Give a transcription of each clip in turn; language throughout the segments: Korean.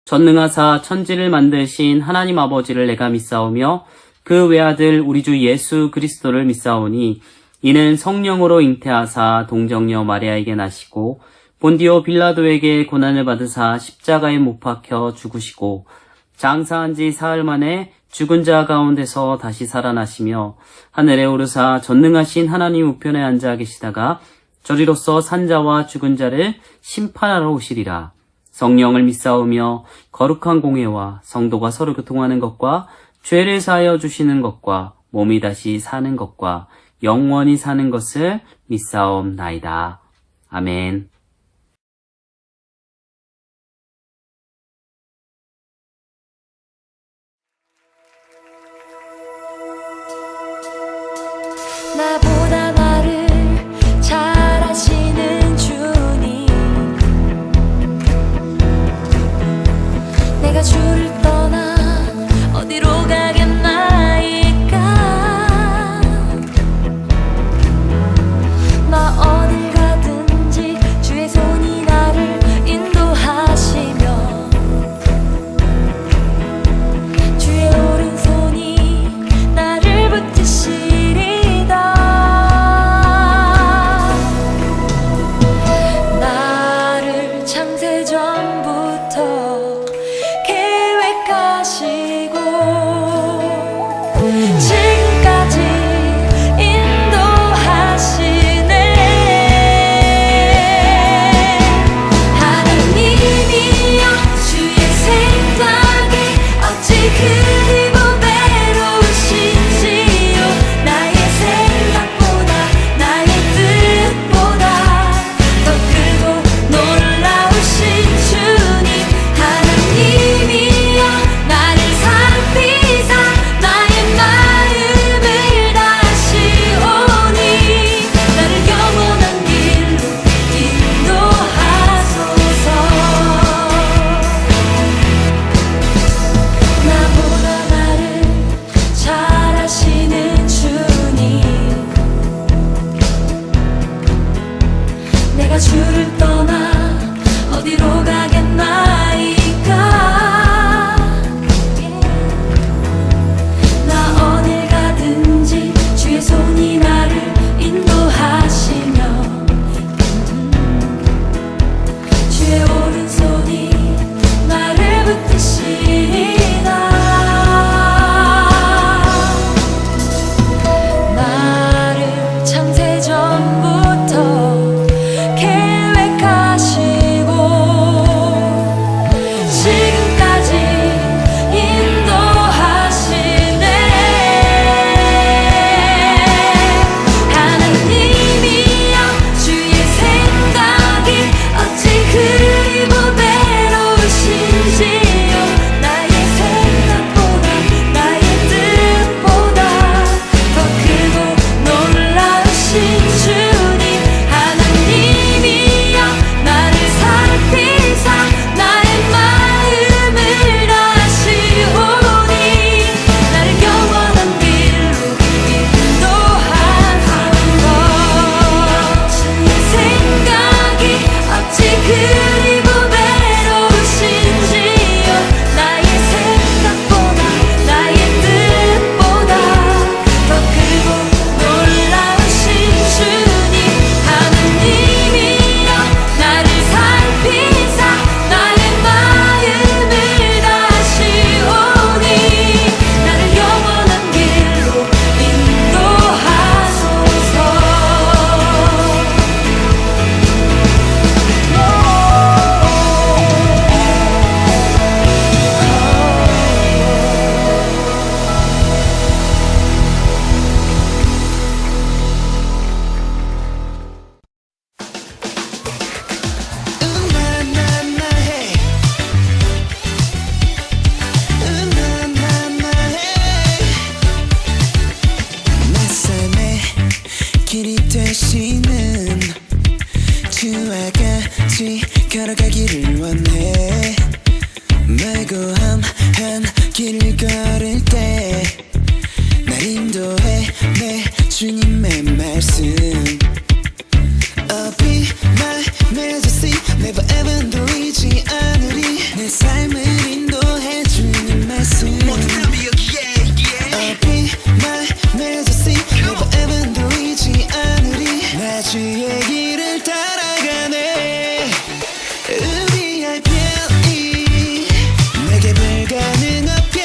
전능하사 천지를 만드신 하나님 아버지를 내가 믿사오며 그 외아들 우리 주 예수 그리스도를 믿사오니 이는 성령으로 잉태하사 동정녀 마리아에게 나시고 본디오 빌라도에게 고난을 받으사 십자가에 못 박혀 죽으시고 장사한 지 사흘 만에 죽은 자 가운데서 다시 살아나시며 하늘에 오르사 전능하신 하나님 우편에 앉아 계시다가 저리로서 산자와 죽은 자를 심판하러 오시리라. 성령을 믿사오며 거룩한 공회와 성도가 서로 교통하는 것과 죄를 사하여 주시는 것과 몸이 다시 사는 것과 영원히 사는 것을 믿사옵나이다. 아멘. 나보다 나를 잘 아시는 주님, 내가 주를 떠나 어디로 가겠나이까. 나 어딜 가든지 주의 손이 나를 인도하시며 주의 오른손이 나를 붙드시리다. 나를 창세전부터 계획하시고 지금까지 인도하시네. 하나님이여, 주의 생각이 어찌 그리 보배로우신지요. 나의 생각보다 나의 뜻보다 더 크고 놀라우신 주님. 하나님이여, 나를 살피사 나의 마음을 다시오니 나를 영원한 길로 인도하소서. 나보다 나를 잘 아시는 주님, 내가 주를 떠나 어디로 가겠나이까. 나 어딜 가든지 주의 손이 나를 인도하시며 주의 오른손이 나를 붙드시리다. 나를 창세전부터 계획하시고 지금까지 인도하시네. 하나님이여, 주의 생각이 어찌 그리 보배로우신지요. 나의 생각보다 나의 뜻보다 더 크고 놀라우신 주님. 하나님이여, 나를 살피사 나의 마음을 다시오니 나를 영원한 길로 인도하소서. 주의 생각이 어찌 그리 보배로우신지요. 나의 생각보다 나의 뜻보다 더 크고 놀라우신 주님. 하나님이여, 나를 살피사 나의 마음을 다시오니 나를 영원한 길로 인도하소서. 내 삶의 길이 되시는 주와 같이 걸어가기를 원해. 말고함한 길을 걸을 때 날 인도해 내 주님의 말씀. I'll be my majesty, never ever 놓이지 않으리. 내 삶을 인도해주는 말씀 I'll be my majesty Never ever 놓이지 않으리 나 주의 길을 따라가네 의미할 편이 내게 불가능 없게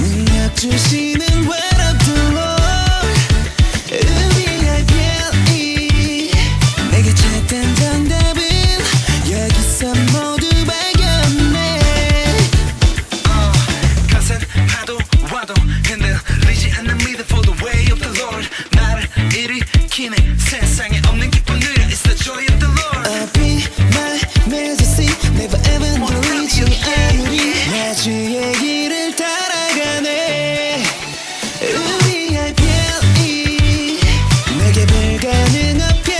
능력 주시는 word of the Lord 의미할 편이 내게 찾던 정답은 여기서 모두 발견해 거센 파도 와도 흔들리지 않는 믿음 for the way of the Lord 나를 일으키네 세상에 없는 기쁨 누려 It's the joy of the Lord I'll be my majesty Never ever 놓이지 않으리 나 주의 길을 따라가네 의미할 편이 내게 불가능 없게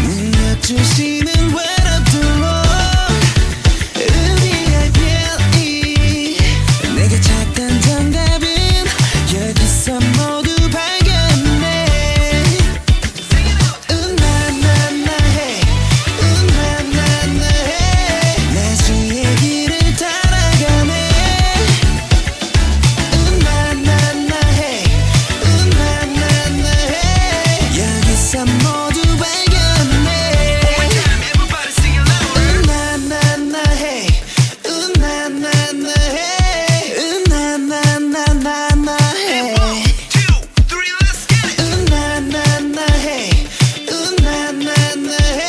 능력 주시는 word of the Lord 의미할 편이 내게 찾던 정답은 여기서 모두 발견해 나나나 해 나나나 해나 주의 길을 따라가네 나나나 해 나나나 해 여기서 모두 발견해 나나나 해 나나나 해 나나나나나 해 나나나 해 나나나 해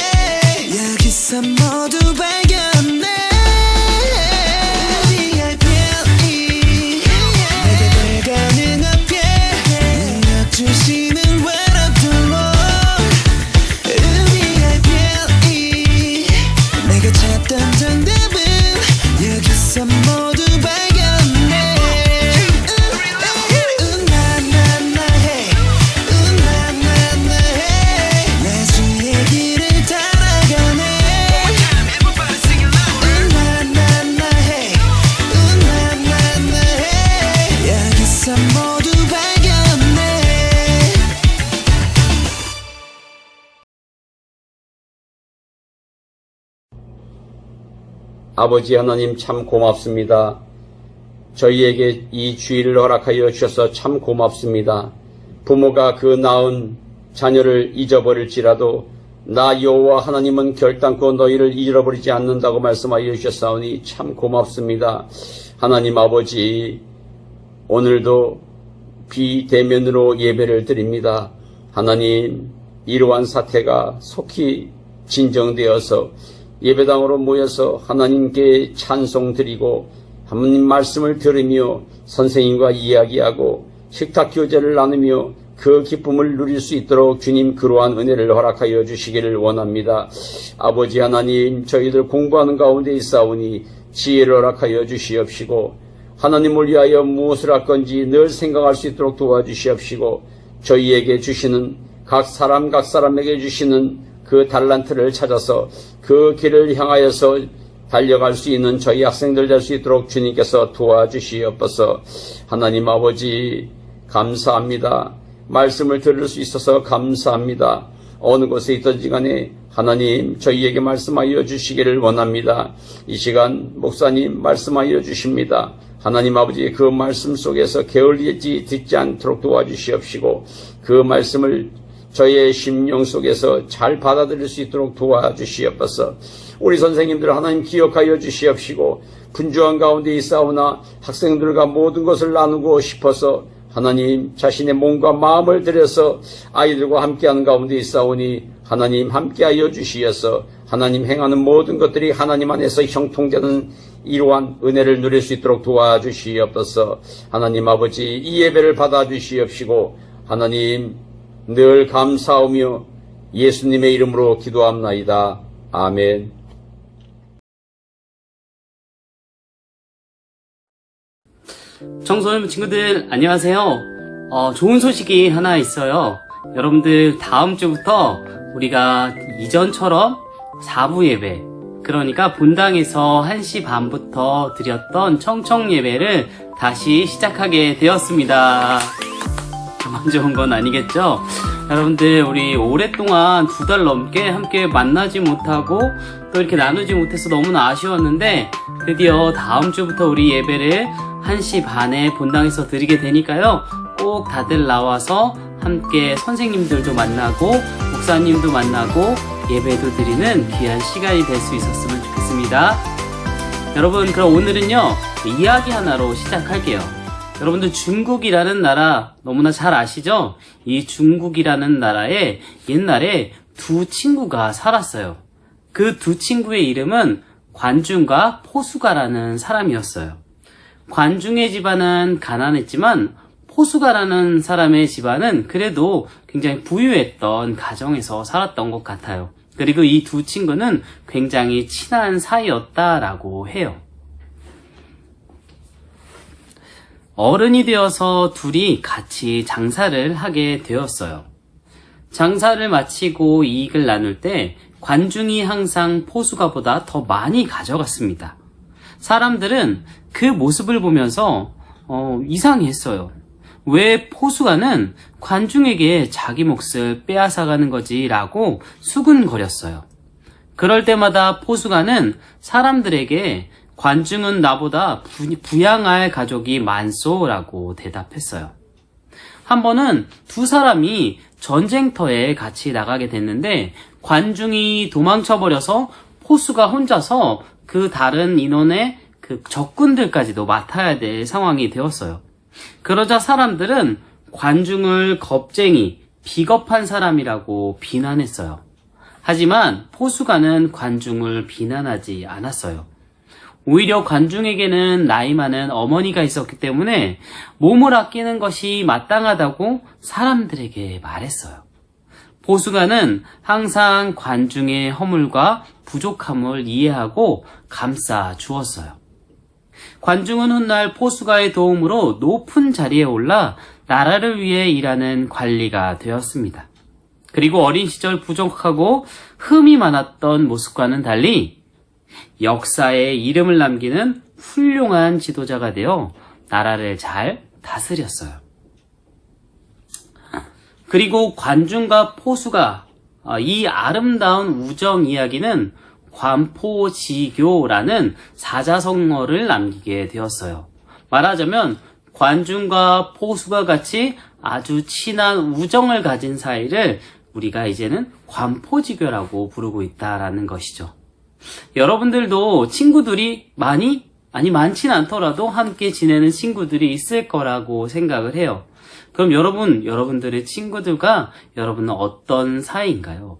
여기서 모두 발견해 의미할 편이 내게 불가능 없게 능력 주시는 word of the Lord 의미할 편이 내가 찾던 정답은 여기서 모두 발견해 나나나 해 나나나 해나 주의 길을 따라가네 나나나 해 나나나 해 여기서 모두 발견해 아버지 하나님 참 고맙습니다. 저희에게 이 주일을 허락하여 주셔서 참 고맙습니다. 부모가 그 낳은 자녀를 잊어버릴지라도 나 여호와 하나님은 결단코 너희를 잃어버리지 않는다고 말씀하여 주셨사오니 참 고맙습니다. 하나님 아버지 오늘도 비대면으로 예배를 드립니다. 하나님 이러한 사태가 속히 진정되어서 예배당으로 모여서 하나님께 찬송 드리고 하나님 말씀을 들으며 선생님과 이야기하고 식탁 교제를 나누며 그 기쁨을 누릴 수 있도록 주님 그러한 은혜를 허락하여 주시기를 원합니다. 아버지 하나님 저희들 공부하는 가운데 있사오니 지혜를 허락하여 주시옵시고 하나님을 위하여 무엇을 할 건지 늘 생각할 수 있도록 도와주시옵시고 저희에게 주시는 각 사람에게 주시는 그 달란트를 찾아서 그 길을 향하여서 달려갈 수 있는 저희 학생들 될 수 있도록 주님께서 도와주시옵소서. 하나님 아버지 감사합니다. 말씀을 들을 수 있어서 감사합니다. 어느 곳에 있든지 간에 하나님 저희에게 말씀하여 주시기를 원합니다. 이 시간 목사님 말씀하여 주십니다. 하나님 아버지 그 말씀 속에서 게을리지 듣지 않도록 도와주시옵시고 그 말씀을 저희의 심령 속에서 잘 받아들일 수 있도록 도와주시옵소서. 우리 선생님들 하나님 기억하여 주시옵시고 분주한 가운데 있사오나 학생들과 모든 것을 나누고 싶어서 하나님 자신의 몸과 마음을 들여서 아이들과 함께하는 가운데 있사오니 하나님 함께하여 주시어서 하나님 행하는 모든 것들이 하나님 안에서 형통되는 이러한 은혜를 누릴 수 있도록 도와주시옵소서. 하나님 아버지 이 예배를 받아주시옵시고 하나님 늘 감사하며 예수님의 이름으로 기도합나이다. 아멘. 청소년 친구들 안녕하세요. 좋은 소식이 하나 있어요. 여러분들 다음 주부터 우리가 이전처럼 4부 예배, 그러니까 본당에서 1시 반부터 드렸던 청청 예배를 다시 시작하게 되었습니다. 저만 좋은 건 아니겠죠? 여러분들, 우리 오랫동안 2달 넘게 함께 만나지 못하고 또 이렇게 나누지 못해서 너무나 아쉬웠는데, 드디어 다음 주부터 우리 예배를 1시 반에 본당에서 드리게 되니까요, 꼭 다들 나와서 함께 선생님들도 만나고 목사님도 만나고 예배도 드리는 귀한 시간이 될 수 있었으면 좋겠습니다. 여러분, 그럼 오늘은요, 이야기 하나로 시작할게요. 여러분들, 중국이라는 나라 너무나 잘 아시죠? 이 중국이라는 나라에 옛날에 2 친구가 살았어요. 그 2 친구의 이름은 관중과 포수가라는 사람이었어요. 관중의 집안은 가난했지만 포수가라는 사람의 집안은 그래도 굉장히 부유했던 가정에서 살았던 것 같아요. 그리고 이 2 친구는 굉장히 친한 사이였다라고 해요. 어른이 되어서 둘이 같이 장사를 하게 되었어요. 장사를 마치고 이익을 나눌 때 관중이 항상 포수가보다 더 많이 가져갔습니다. 사람들은 그 모습을 보면서 이상했어요. 왜 포수가는 관중에게 자기 몫을 빼앗아가는 거지? 라고 수근거렸어요. 그럴 때마다 포수가는 사람들에게 관중은 나보다 부양할 가족이 많소 라고 대답했어요. 한 번은 2 사람이 전쟁터에 같이 나가게 됐는데 관중이 도망쳐버려서 포수가 혼자서 그 다른 인원의 그 적군들까지도 맡아야 될 상황이 되었어요. 그러자 사람들은 관중을 겁쟁이, 비겁한 사람이라고 비난했어요. 하지만 포수가는 관중을 비난하지 않았어요. 오히려 관중에게는 나이 많은 어머니가 있었기 때문에 몸을 아끼는 것이 마땅하다고 사람들에게 말했어요. 포수가는 항상 관중의 허물과 부족함을 이해하고 감싸 주었어요. 관중은 훗날 포수가의 도움으로 높은 자리에 올라 나라를 위해 일하는 관리가 되었습니다. 그리고 어린 시절 부족하고 흠이 많았던 모습과는 달리 역사에 이름을 남기는 훌륭한 지도자가 되어 나라를 잘 다스렸어요. 그리고 관중과 포수가 이 아름다운 우정 이야기는 관포지교라는 사자성어를 남기게 되었어요. 말하자면 관중과 포수가 같이 아주 친한 우정을 가진 사이를 우리가 이제는 관포지교라고 부르고 있다라는 것이죠. 여러분들도 친구들이 많지는 않더라도 함께 지내는 친구들이 있을 거라고 생각을 해요. 그럼 여러분들의 친구들과 여러분은 어떤 사이인가요?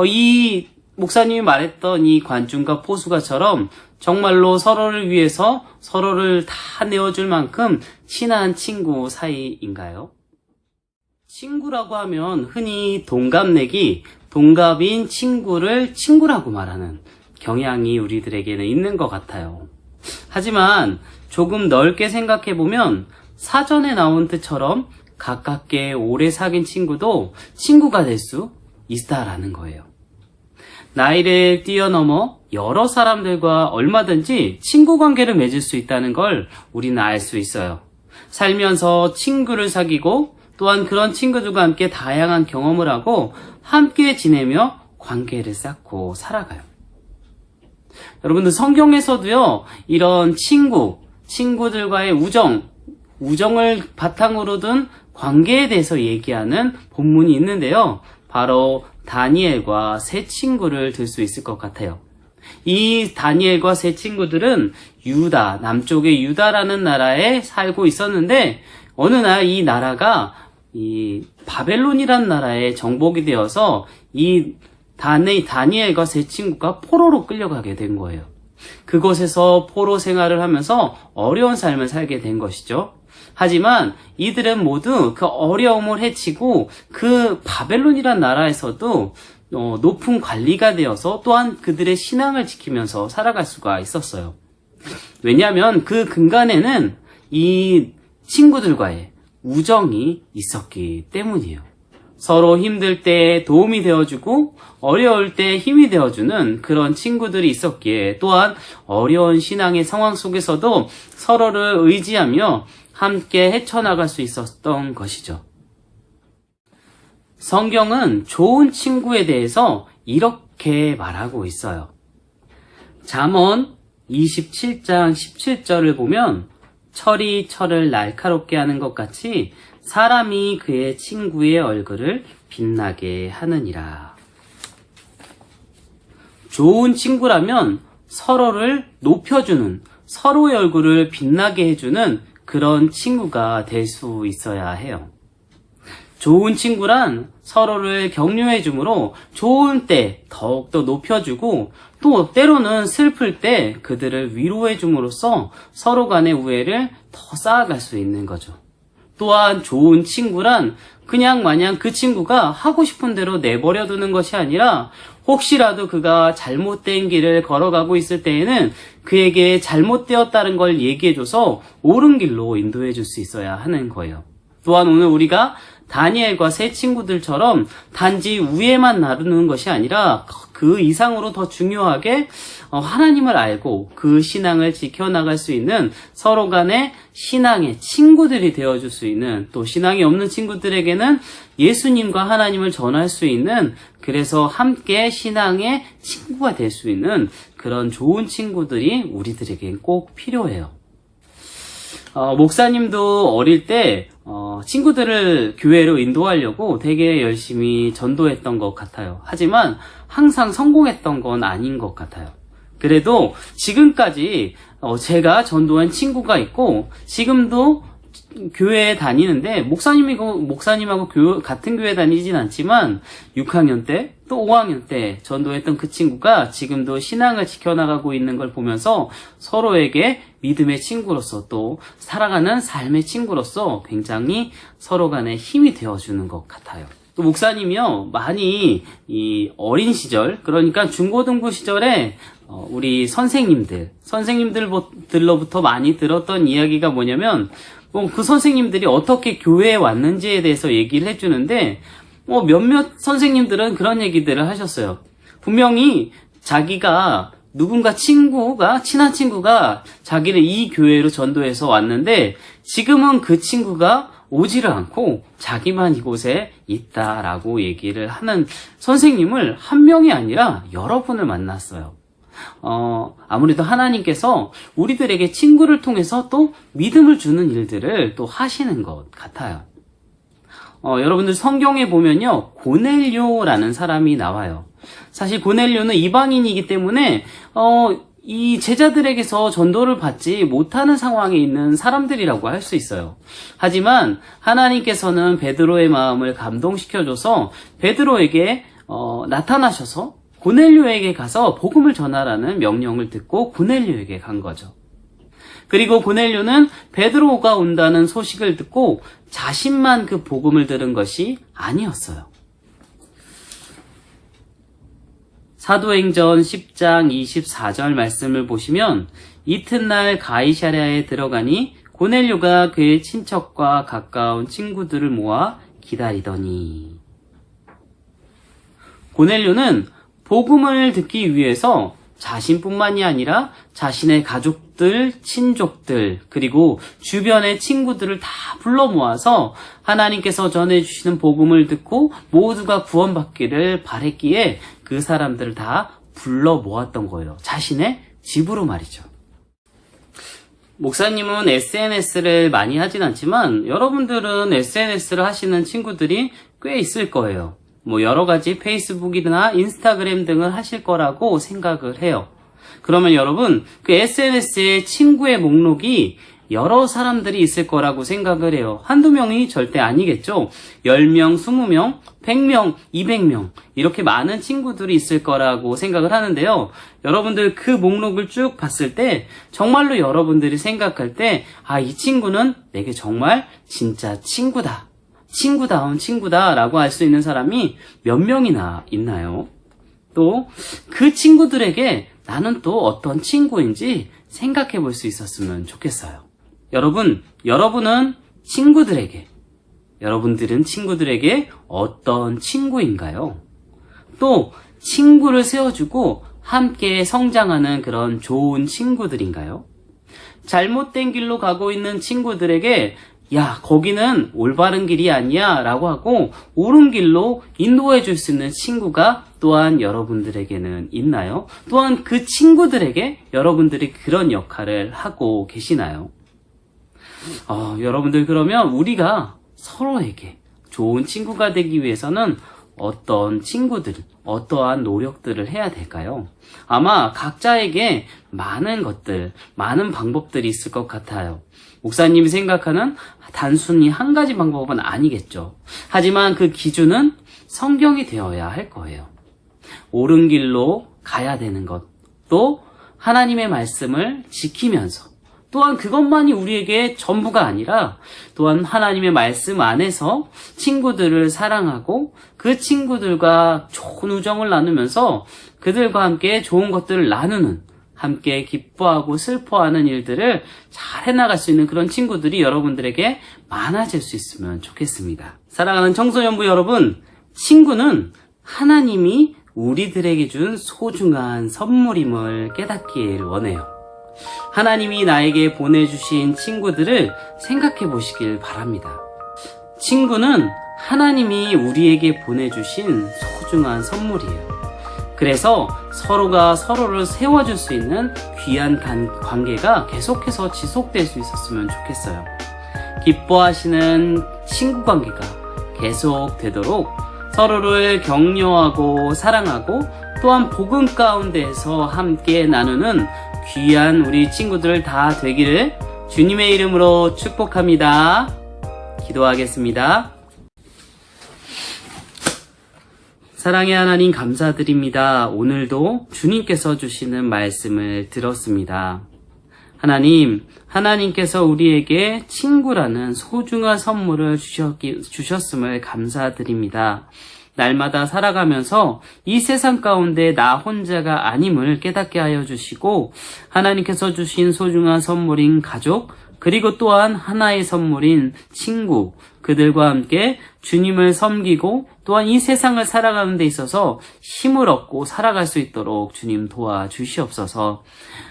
이 목사님이 말했던 이 관중과 포수가처럼 정말로 서로를 위해서 서로를 다 내어줄 만큼 친한 친구 사이인가요? 친구라고 하면 흔히 동갑내기, 동갑인 친구를 친구라고 말하는 경향이 우리들에게는 있는 것 같아요. 하지만 조금 넓게 생각해보면 사전에 나온 뜻처럼 가깝게 오래 사귄 친구도 친구가 될 수 있다라는 거예요. 나이를 뛰어넘어 여러 사람들과 얼마든지 친구 관계를 맺을 수 있다는 걸 우리는 알 수 있어요. 살면서 친구를 사귀고 또한 그런 친구들과 함께 다양한 경험을 하고 함께 지내며 관계를 쌓고 살아가요. 여러분들, 성경에서도요, 이런 친구들과의 우정을 바탕으로 둔 관계에 대해서 얘기하는 본문이 있는데요. 바로 다니엘과 3 친구를 들 수 있을 것 같아요. 이 다니엘과 3 친구들은 남쪽의 유다라는 나라에 살고 있었는데 어느 날 이 나라가 이 바벨론이라는 나라에 정복이 되어서 이 다니엘과 3 친구가 포로로 끌려가게 된 거예요. 그곳에서 포로 생활을 하면서 어려운 삶을 살게 된 것이죠. 하지만 이들은 모두 그 어려움을 헤치고 그 바벨론이란 나라에서도 높은 관리가 되어서 또한 그들의 신앙을 지키면서 살아갈 수가 있었어요. 왜냐하면 그 근간에는 이 친구들과의 우정이 있었기 때문이에요. 서로 힘들 때 도움이 되어주고 어려울 때 힘이 되어주는 그런 친구들이 있었기에 또한 어려운 신앙의 상황 속에서도 서로를 의지하며 함께 헤쳐나갈 수 있었던 것이죠. 성경은 좋은 친구에 대해서 이렇게 말하고 있어요. 잠언 27장 17절을 보면 철이 철을 날카롭게 하는 것 같이 사람이 그의 친구의 얼굴을 빛나게 하느니라. 좋은 친구라면 서로를 높여주는, 서로의 얼굴을 빛나게 해주는 그런 친구가 될 수 있어야 해요. 좋은 친구란 서로를 격려해 주므로 좋은 때 더욱더 높여주고 또 때로는 슬플 때 그들을 위로해 줌으로써 서로 간의 우애를 더 쌓아갈 수 있는 거죠. 또한 좋은 친구란 그냥 마냥 그 친구가 하고 싶은 대로 내버려 두는 것이 아니라 혹시라도 그가 잘못된 길을 걸어가고 있을 때에는 그에게 잘못되었다는 걸 얘기해줘서 옳은 길로 인도해 줄 수 있어야 하는 거예요. 또한 오늘 우리가 다니엘과 세 친구들처럼 단지 우애만 나누는 것이 아니라 그 이상으로 더 중요하게 하나님을 알고 그 신앙을 지켜나갈 수 있는 서로 간의 신앙의 친구들이 되어줄 수 있는, 또 신앙이 없는 친구들에게는 예수님과 하나님을 전할 수 있는, 그래서 함께 신앙의 친구가 될 수 있는 그런 좋은 친구들이 우리들에겐 꼭 필요해요. 목사님도 어릴 때 친구들을 교회로 인도하려고 되게 열심히 전도했던 것 같아요. 하지만 항상 성공했던 건 아닌 것 같아요. 그래도 지금까지 제가 전도한 친구가 있고 지금도 교회에 다니는데 목사님하고 같은 교회 다니진 않지만 6학년 때 또 5학년 때 전도했던 그 친구가 지금도 신앙을 지켜나가고 있는 걸 보면서 서로에게 믿음의 친구로서 또 살아가는 삶의 친구로서 굉장히 서로 간에 힘이 되어주는 것 같아요. 또 목사님이요, 많이 이 어린 시절, 그러니까 중고등부 시절에 우리 선생님들로부터 많이 들었던 이야기가 뭐냐면 그 선생님들이 어떻게 교회에 왔는지에 대해서 얘기를 해주는데 몇몇 선생님들은 그런 얘기들을 하셨어요. 분명히 자기가 누군가 친한 친구가 자기를 이 교회로 전도해서 왔는데 지금은 그 친구가 오지를 않고 자기만 이곳에 있다라고 얘기를 하는 선생님을 한 명이 아니라 여러 분을 만났어요. 아무래도 하나님께서 우리들에게 친구를 통해서 또 믿음을 주는 일들을 또 하시는 것 같아요. 여러분들 성경에 보면요, 고넬료라는 사람이 나와요. 사실 고넬료는 이방인이기 때문에 이 제자들에게서 전도를 받지 못하는 상황에 있는 사람들이라고 할 수 있어요. 하지만 하나님께서는 베드로의 마음을 감동시켜줘서 베드로에게 나타나셔서 고넬료에게 가서 복음을 전하라는 명령을 듣고 고넬료에게 간 거죠. 그리고 고넬료는 베드로가 온다는 소식을 듣고 자신만 그 복음을 들은 것이 아니었어요. 사도행전 10장 24절 말씀을 보시면 이튿날 가이사랴에 들어가니 고넬료가 그의 친척과 가까운 친구들을 모아 기다리더니, 고넬료는 복음을 듣기 위해서 자신뿐만이 아니라 자신의 가족들, 친족들, 그리고 주변의 친구들을 다 불러 모아서 하나님께서 전해주시는 복음을 듣고 모두가 구원받기를 바랬기에 그 사람들을 다 불러 모았던 거예요. 자신의 집으로 말이죠. 목사님은 SNS를 많이 하진 않지만 여러분들은 SNS를 하시는 친구들이 꽤 있을 거예요. 여러 가지 페이스북이나 인스타그램 등을 하실 거라고 생각을 해요. 그러면 여러분, 그 SNS의 친구의 목록이 여러 사람들이 있을 거라고 생각을 해요. 한두 명이 절대 아니겠죠. 10명, 20명, 100명, 200명 이렇게 많은 친구들이 있을 거라고 생각을 하는데요. 여러분들 그 목록을 쭉 봤을 때 정말로 여러분들이 생각할 때 이 친구는 내게 정말 진짜 친구다. 친구다운 친구다라고 할 수 있는 사람이 몇 명이나 있나요? 또 그 친구들에게 나는 또 어떤 친구인지 생각해 볼 수 있었으면 좋겠어요. 여러분들은 친구들에게 어떤 친구인가요? 또 친구를 세워주고 함께 성장하는 그런 좋은 친구들인가요? 잘못된 길로 가고 있는 친구들에게 야, 거기는 올바른 길이 아니야 라고 하고 옳은 길로 인도해 줄 수 있는 친구가 또한 여러분들에게는 있나요? 또한 그 친구들에게 여러분들이 그런 역할을 하고 계시나요? 여러분들, 그러면 우리가 서로에게 좋은 친구가 되기 위해서는 어떤 친구들, 어떠한 노력들을 해야 될까요? 아마 각자에게 많은 것들, 많은 방법들이 있을 것 같아요. 목사님이 생각하는 단순히 한 가지 방법은 아니겠죠. 하지만 그 기준은 성경이 되어야 할 거예요. 옳은 길로 가야 되는 것, 또 하나님의 말씀을 지키면서, 또한 그것만이 우리에게 전부가 아니라 또한 하나님의 말씀 안에서 친구들을 사랑하고 그 친구들과 좋은 우정을 나누면서 그들과 함께 좋은 것들을 나누는, 함께 기뻐하고 슬퍼하는 일들을 잘 해나갈 수 있는 그런 친구들이 여러분들에게 많아질 수 있으면 좋겠습니다. 사랑하는 청소년부 여러분, 친구는 하나님이 우리들에게 준 소중한 선물임을 깨닫길 원해요. 하나님이 나에게 보내주신 친구들을 생각해 보시길 바랍니다. 친구는 하나님이 우리에게 보내주신 소중한 선물이에요. 그래서 서로가 서로를 세워줄 수 있는 귀한 관계가 계속해서 지속될 수 있었으면 좋겠어요. 기뻐하시는 친구 관계가 계속되도록 서로를 격려하고 사랑하고 또한 복음 가운데에서 함께 나누는 귀한 우리 친구들 다 되기를 주님의 이름으로 축복합니다. 기도하겠습니다. 사랑의 하나님, 감사드립니다. 오늘도 주님께서 주시는 말씀을 들었습니다. 하나님께서 우리에게 친구라는 소중한 선물을 주셨음을 감사드립니다. 날마다 살아가면서 이 세상 가운데 나 혼자가 아님을 깨닫게 하여 주시고, 하나님께서 주신 소중한 선물인 가족, 그리고 또한 하나의 선물인 친구, 그들과 함께 주님을 섬기고 또한 이 세상을 살아가는 데 있어서 힘을 얻고 살아갈 수 있도록 주님 도와주시옵소서.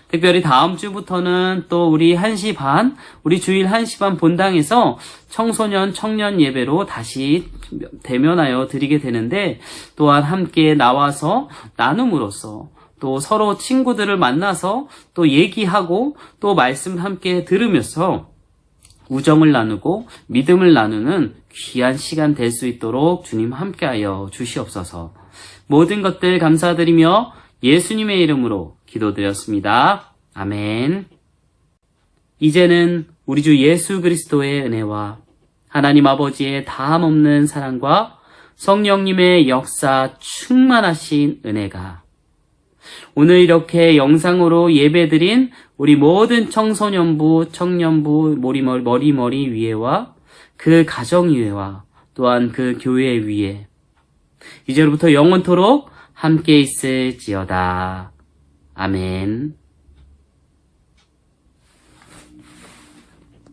특별히 다음 주부터는 또 우리 1시 반, 우리 주일 1시 반 본당에서 청소년, 청년 예배로 다시 대면하여 드리게 되는데, 또한 함께 나와서 나눔으로써 또 서로 친구들을 만나서 또 얘기하고 또 말씀 함께 들으면서 우정을 나누고 믿음을 나누는 귀한 시간 될 수 있도록 주님 함께하여 주시옵소서. 모든 것들 감사드리며 예수님의 이름으로 기도드렸습니다. 아멘. 이제는 우리 주 예수 그리스도의 은혜와 하나님 아버지의 다함없는 사랑과 성령님의 역사 충만하신 은혜가 오늘 이렇게 영상으로 예배드린 우리 모든 청소년부, 청년부, 머리머리 위에와 그 가정 위에와 또한 그 교회 위에 이제로부터 영원토록 함께 있을지어다. 아멘.